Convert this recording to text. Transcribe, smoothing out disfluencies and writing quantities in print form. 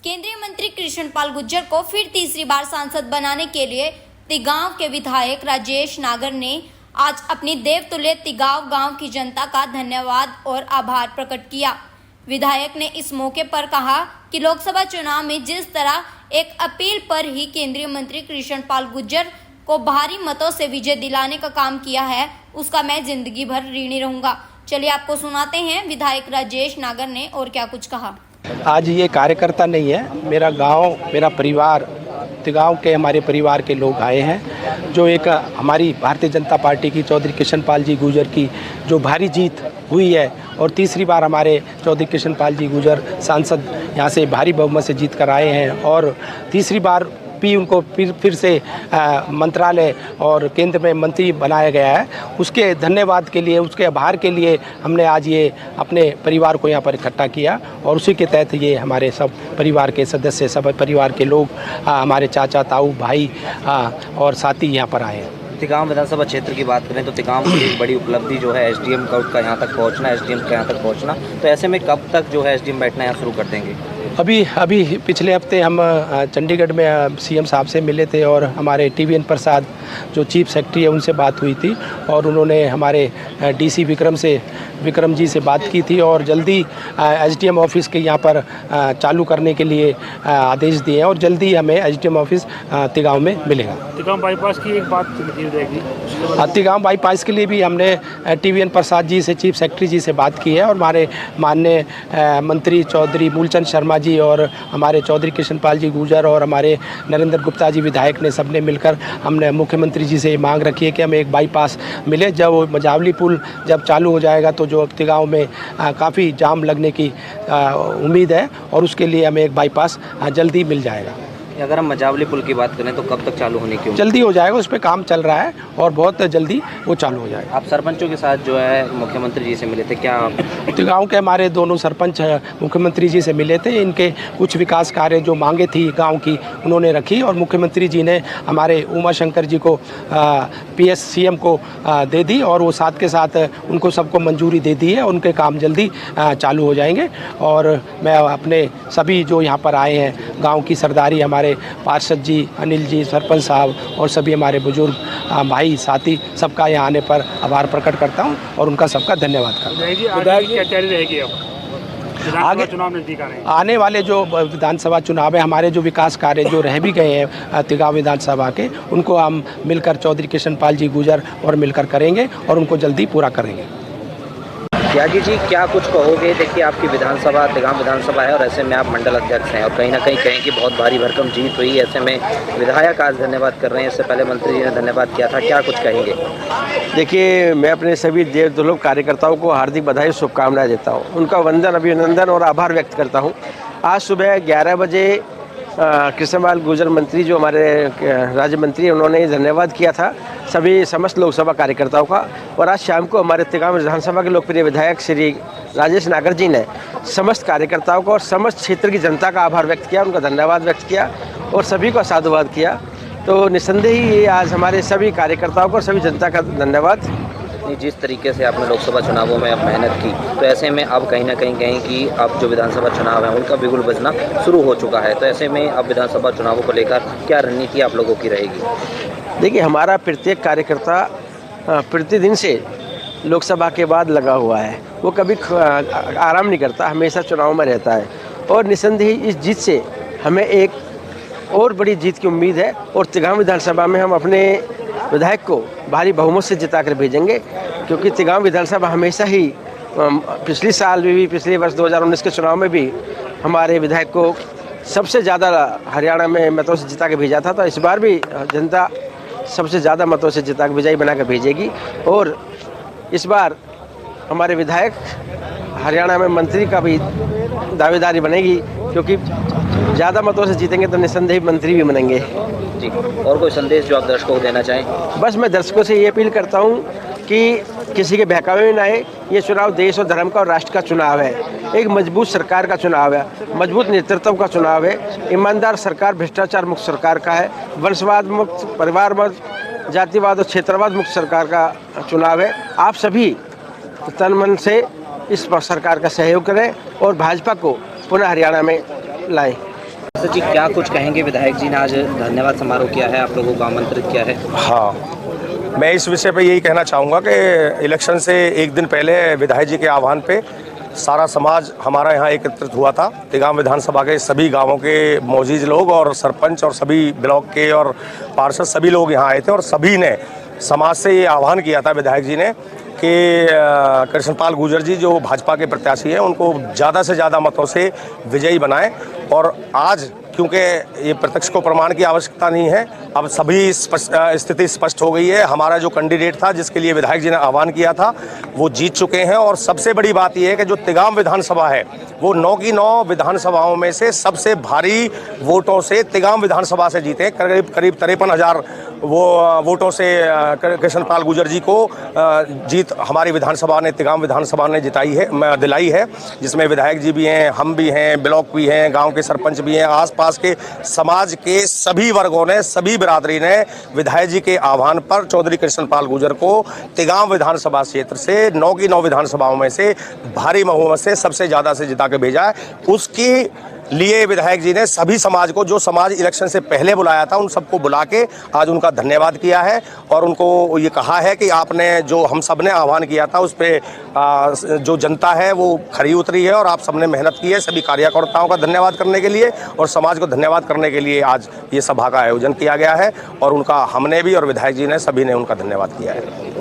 केंद्रीय मंत्री कृष्णपाल गुर्जर को फिर तीसरी बार सांसद बनाने के लिए तिगांव के विधायक राजेश नागर ने आज अपनी देवतुल्य तिगांव गांव की जनता का धन्यवाद और आभार प्रकट किया। विधायक ने इस मौके पर कहा कि लोकसभा चुनाव में जिस तरह एक अपील पर ही केंद्रीय मंत्री कृष्णपाल गुर्जर को भारी मतों से विजय दिलाने का काम किया है, उसका मैं जिंदगी भर ऋणी रहूंगा। चलिए आपको सुनाते हैं विधायक राजेश नागर ने और क्या कुछ कहा। आज ये कार्यकर्ता नहीं है, मेरा गांव, मेरा परिवार, तिगांव के हमारे परिवार के लोग आए हैं। जो एक हमारी भारतीय जनता पार्टी की चौधरी कृष्णपाल जी गुर्जर की जो भारी जीत हुई है और तीसरी बार हमारे चौधरी कृष्णपाल जी गुर्जर सांसद यहाँ से भारी बहुमत से जीत कर आए हैं और तीसरी बार भी उनको फिर से मंत्रालय और केंद्र में मंत्री बनाया गया है। उसके धन्यवाद के लिए, उसके आभार के लिए हमने आज ये अपने परिवार को यहाँ पर इकट्ठा किया और उसी के तहत ये हमारे सब परिवार के सदस्य, सब परिवार के लोग, हमारे चाचा, ताऊ, भाई और साथी यहाँ पर आए हैं। तिगांव विधानसभा क्षेत्र की बात करें तो तिगांव की एक बड़ी उपलब्धि जो है एसडीएम का यहाँ तक पहुँचना, एसडीएम का यहाँ तक पहुँचना। तो ऐसे में कब तक जो है एसडीएम बैठना यहाँ शुरू कर देंगे? अभी पिछले हफ्ते हम चंडीगढ़ में सीएम साहब से मिले थे और हमारे टीवीएन प्रसाद जो चीफ सेक्रेटरी है उनसे बात हुई थी और उन्होंने हमारे डीसी विक्रम जी से बात की थी और जल्दी एसडीएम ऑफिस के यहाँ पर चालू करने के लिए आदेश दिए हैं और जल्दी हमें एसडीएम ऑफिस तिगांव में मिलेगा। तिगांव बाईपास की एक बात रहेगी। तिगांव बाईपास के लिए भी हमने टीवीएन प्रसाद जी से, चीफ सेक्रेटरी जी से बात की है और हमारे माननीय मंत्री चौधरी मूलचंद शर्मा जी और हमारे चौधरी कृष्णपाल जी गुर्जर और हमारे नरेंद्र गुप्ता जी विधायक ने सबने मिलकर हमने मुख्यमंत्री जी से मांग रखी है कि हमें एक बाईपास मिले। जब मजावली पुल जब चालू हो जाएगा तो जो तिगांव में काफ़ी जाम लगने की उम्मीद है और उसके लिए हमें एक बाईपास जल्दी मिल जाएगा। अगर हम मजावली पुल की बात करें तो कब तक चालू होने की? जल्दी हो जाएगा, उस पर काम चल रहा है और बहुत जल्दी वो चालू हो जाएगा। आप सरपंचों के साथ जो है मुख्यमंत्री जी से मिले थे, क्या तिगांव के हमारे दोनों सरपंच मुख्यमंत्री जी से मिले थे। इनके कुछ विकास कार्य जो मांगे थी गांव की उन्होंने रखी और मुख्यमंत्री जी ने हमारे उमा शंकर जी को PS CM को दे दी और वो साथ के साथ उनको सबको मंजूरी दे दी है। उनके काम जल्दी चालू हो जाएंगे और मैं अपने सभी जो यहाँ पर आए हैं गाँव की सरदारी, हमारे पार्षद जी, अनिल जी, सरपंच साहब और सभी हमारे बुजुर्ग भाई साथी, सबका यहाँ आने पर आभार प्रकट करता हूँ और उनका सबका धन्यवाद करता हूँ। आगे चुनाव नजदीक आ रहे हैं, आने वाले जो विधानसभा चुनाव है, हमारे जो विकास कार्य जो रह भी गए हैं तिगांव विधानसभा के, उनको हम मिलकर चौधरी कृष्णपाल जी गुर्जर और मिलकर करेंगे और उनको जल्दी पूरा करेंगे। त्यागी जी, क्या कुछ कहोगे? देखिए आपकी विधानसभा तिगांव विधानसभा है और ऐसे में आप मंडल अध्यक्ष हैं और कहीं ना कहीं कहें कि बहुत भारी भरकम जीत हुई, ऐसे में विधायक आज धन्यवाद कर रहे हैं, इससे पहले मंत्री जी ने धन्यवाद किया था, क्या कुछ कहेंगे? देखिए, मैं अपने सभी देवतुल्य कार्यकर्ताओं को हार्दिक बधाई, शुभकामनाएं देता हूं, उनका वंदन, अभिनंदन और आभार व्यक्त करता हूं। आज सुबह 11 बजे कृष्णपाल गुर्जर मंत्री जो हमारे राज्य मंत्री हैं, उन्होंने धन्यवाद किया था सभी समस्त लोकसभा कार्यकर्ताओं का और आज शाम को हमारे तिगांव विधानसभा के लोकप्रिय विधायक श्री राजेश नागर जी ने समस्त कार्यकर्ताओं को और समस्त क्षेत्र की जनता का आभार व्यक्त किया, उनका धन्यवाद व्यक्त किया और सभी को साधुवाद किया। तो निस्संदेह ही ये आज हमारे सभी कार्यकर्ताओं को और सभी जनता का धन्यवाद। जिस तरीके से आपने लोकसभा चुनावों में अब मेहनत की, तो ऐसे में अब कहीं ना कहीं कहें कि अब जो विधानसभा चुनाव है उनका बिगुल बजना शुरू हो चुका है, तो ऐसे में अब विधानसभा चुनावों को लेकर क्या रणनीति आप लोगों की रहेगी? देखिए, हमारा प्रत्येक कार्यकर्ता प्रतिदिन से लोकसभा के बाद लगा हुआ है, वो कभी आराम नहीं करता, हमेशा चुनाव में रहता है और निस्संदेह इस जीत से हमें एक और बड़ी जीत की उम्मीद है और तिगांव विधानसभा में हम अपने विधायक को भारी बहुमत से जिता कर भेजेंगे, क्योंकि तिगांव विधानसभा हमेशा ही पिछले साल भी, पिछले वर्ष 2019 के चुनाव में भी हमारे विधायक को सबसे ज़्यादा हरियाणा में मतों से जिता के भेजा था, तो इस बार भी जनता सबसे ज़्यादा मतों से जिता के विजयी बना कर भेजेगी और इस बार हमारे विधायक हरियाणा में मंत्री का भी दावेदारी बनेगी, क्योंकि ज़्यादा मतों से जीतेंगे तो निस्संदेह मंत्री भी बनेंगे। जी, और कोई संदेश जो आप दर्शकों को देना चाहें? बस मैं दर्शकों से ये अपील करता हूँ कि किसी के बहकावे में ना आए। ये चुनाव देश और धर्म का और राष्ट्र का चुनाव है, एक मजबूत सरकार का चुनाव है, मजबूत नेतृत्व का चुनाव है, ईमानदार सरकार, भ्रष्टाचार मुक्त सरकार का है, वंशवाद मुक्त, परिवारवाद, जातिवाद और क्षेत्रवाद मुक्त सरकार का चुनाव है। आप सभी तन मन से इस सरकार का सहयोग करें और भाजपा को पुनः हरियाणा में लाएं। सर जी, क्या कुछ कहेंगे? विधायक जी ने आज धन्यवाद समारोह किया है, आप लोगों को आमंत्रित किया है। हाँ, मैं इस विषय पे यही कहना चाहूँगा कि इलेक्शन से एक दिन पहले विधायक जी के आह्वान पे सारा समाज हमारा यहाँ एकत्रित हुआ था। तिगांव विधानसभा के सभी गांवों के मौजूद लोग और सरपंच और सभी ब्लॉक के और पार्षद सभी लोग यहाँ आए थे और सभी ने समाज से ये आह्वान किया था विधायक जी ने कि कृष्णपाल गुर्जर जी जो भाजपा के प्रत्याशी हैं उनको ज़्यादा से ज़्यादा मतों से विजयी बनाएं। और आज क्योंकि ये प्रत्यक्ष को प्रमाण की आवश्यकता नहीं है, अब सभी स्थिति स्पष्ट हो गई है। हमारा जो कैंडिडेट था जिसके लिए विधायक जी ने आह्वान किया था वो जीत चुके हैं। और सबसे बड़ी बात ये है कि जो तिगांव विधानसभा है वो 9 की 9 विधानसभाओं में से सबसे भारी वोटों से तिगांव विधानसभा से जीते। करीब 53,000 वोटों से कृष्णपाल गुर्जर जी को जीत हमारी विधानसभा ने, तिगांव विधानसभा ने दिलाई है, जिसमें विधायक जी भी हैं, हम भी हैं, ब्लॉक भी हैं, गांव के सरपंच भी हैं, आसपास के समाज के सभी वर्गों ने, सभी बिरादरी ने विधायक जी के आह्वान पर चौधरी कृष्णपाल गुर्जर को तिगांव विधानसभा क्षेत्र से 9 की 9 विधानसभाओं में से भारी बहुमत से सबसे ज़्यादा से जिता के भेजा है। उसके लिए विधायक जी ने सभी समाज को, जो समाज इलेक्शन से पहले बुलाया था, उन सबको बुला के आज उनका धन्यवाद किया है और उनको ये कहा है कि आपने जो हम सब ने आह्वान किया था उस पर जो जनता है वो खरी उतरी है और आप सबने मेहनत की है। सभी कार्यकर्ताओं का धन्यवाद करने के लिए और समाज को धन्यवाद करने के लिए आज ये सभा का आयोजन किया गया है और उनका हमने भी और विधायक जी ने सभी ने उनका धन्यवाद किया है।